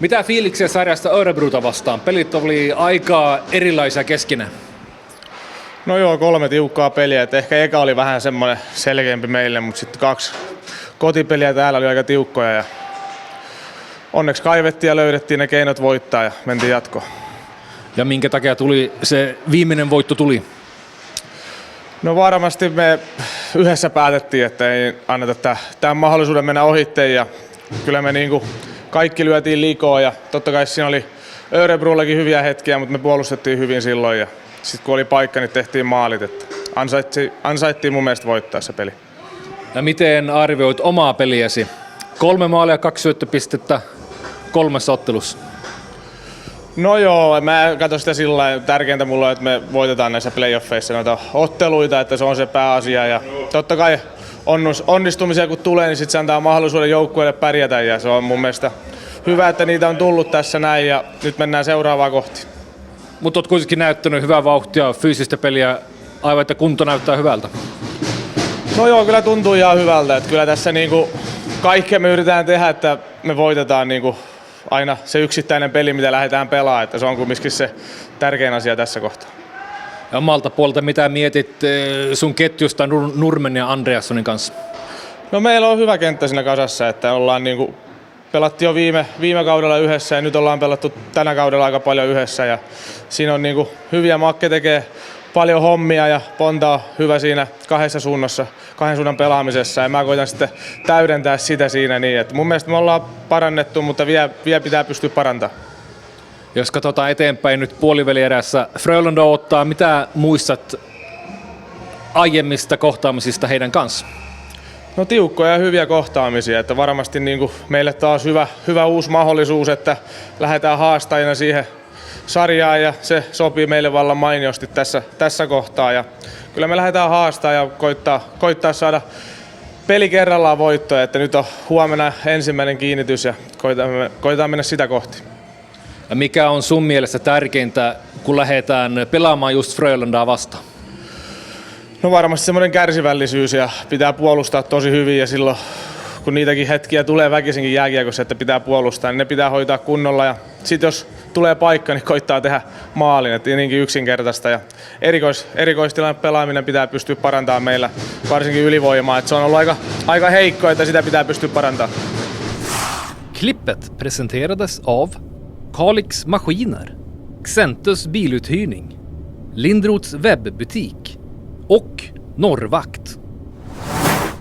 Mitä fiiliksiä sarjasta Örebruta vastaan? Pelit oli aika erilaisia keskenään. No joo, 3 tiukkaa peliä. Et ehkä eka oli vähän semmoinen selkeämpi meille, mutta sitten 2 kotipeliä täällä oli aika tiukkoja. Ja onneksi kaivettiin ja löydettiin ne keinot voittaa ja mentiin jatkoon. Ja minkä takia tuli se viimeinen voitto tuli? No varmasti me yhdessä päätettiin, että ei anneta tämän mahdollisuuden mennä ohitteen. Ja kyllä me niinku kaikki lyötiin likoon ja totta kai siinä oli Örebrullakin hyviä hetkiä, mutta me puolustettiin hyvin silloin. Ja sitten kun oli paikka, niin tehtiin maalit. Että ansaittiin mun mielestä voittaa se peli. Ja miten arvioit omaa peliäsi? 3 maalia, 2 syöttöpistettä 3 ottelussa. No joo, mä katson sitä sillä lailla. Tärkeintä mulla on, että me voitetaan näissä playoffeissa noita otteluita, että se on se pääasia. Ja totta kai onnistumisia kun tulee, niin sit se antaa mahdollisuuden joukkueelle pärjätä. Ja se on mun mielestä hyvä, että niitä on tullut tässä näin ja nyt mennään seuraavaa kohti. Mutta oot kuitenkin näyttänyt hyvää vauhtia, fyysistä peliä, aivan että kunto näyttää hyvältä. No joo, kyllä tuntuu ihan hyvältä. Että kyllä tässä niinku kaikkea me yritetään tehdä, että me voitetaan niinku aina se yksittäinen peli, mitä lähdetään pelaamaan. Että se on kumminkin se tärkein asia tässä kohtaa. Ja omalta puolelta mitä mietit sun ketjusta Nurmen ja Andreassonin kanssa? No meillä on hyvä kenttä siinä kasassa, että ollaan niinku pelattiin jo viime kaudella yhdessä ja nyt ollaan pelattu tänä kaudella aika paljon yhdessä. Ja siinä on niinku hyviä, Makke tekee paljon hommia ja Ponta on hyvä siinä kahden suunnan pelaamisessa ja mä koitan sitten täydentää sitä siinä niin, että mun mielestä me ollaan parannettu, mutta vielä pitää pystyä parantamaan. Jos katsotaan eteenpäin nyt puolivälierässä, Frölunda ottaa, mitä muistat aiemmista kohtaamisista heidän kanssa? No tiukkoja ja hyviä kohtaamisia, että varmasti niinku meille taas hyvä uusi mahdollisuus, että lähdetään haastajina siihen sarjaan ja se sopii meille vallan mainiosti tässä kohtaa. Ja kyllä me lähdetään haastaa ja koittaa saada peli kerrallaan voittoja, että nyt on huomenna ensimmäinen kiinnitys ja koitetaan mennä sitä kohti. Ja mikä on sun mielestä tärkeintä, kun lähdetään pelaamaan just Frölundaa vastaan? No varmasti semmoinen kärsivällisyys ja pitää puolustaa tosi hyvin ja silloin kun niitäkin hetkiä tulee väkisinkin jääkiekossa, että pitää puolustaa, niin ne pitää hoitaa kunnolla ja sitten jos tulee paikka, niin koittaa tehdä maalin, että niinkin yksinkertaista ja erikoistilanne pelaaminen pitää pystyä parantamaan meillä, varsinkin ylivoimaa, että se on ollut aika heikko, että sitä pitää pystyä parantamaan. Klippet presenterades av Kalix Maskiner, Xentus biluthyrning, Lindroths webbutik och Norrvakt.